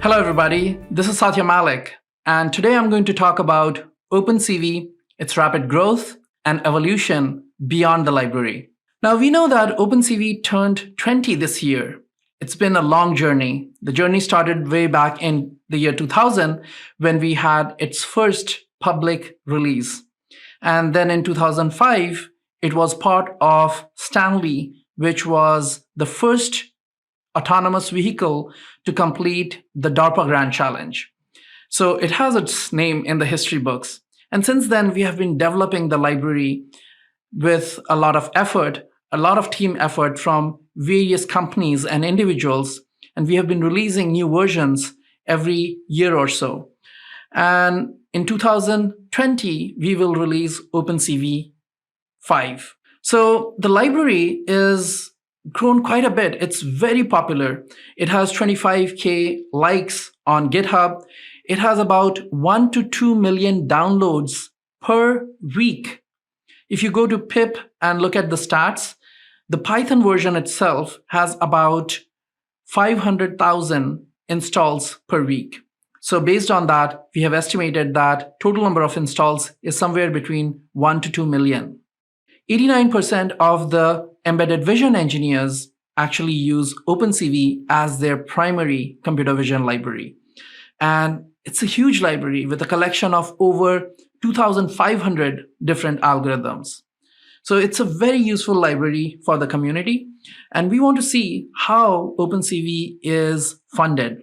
Hello everybody, this is Satya Mallick, and today I'm going to talk about OpenCV, its rapid growth and evolution beyond the library. Now we know that OpenCV turned 20 this year. It's been a long journey. The journey started way back in the year 2000 when we had its first public release. And then in 2005, it was part of Stanley, which was the first autonomous vehicle to complete the DARPA Grand Challenge. So it has its name in the history books. And since then, we have been developing the library with a lot of effort, a lot of team effort from various companies and individuals. And we have been releasing new versions every year or so. And in 2020, we will release OpenCV 5. So the library is grown quite a bit. It's very popular. It has 25K likes on GitHub. It has about 1 to 2 million downloads per week. If you go to pip and look at the stats, the Python version itself has about 500,000 installs per week. So based on that, we have estimated that total number of installs is somewhere between 1 to 2 million. 89% of the embedded vision engineers actually use OpenCV as their primary computer vision library. And it's a huge library with a collection of over 2,500 different algorithms. So it's a very useful library for the community. And we want to see how OpenCV is funded.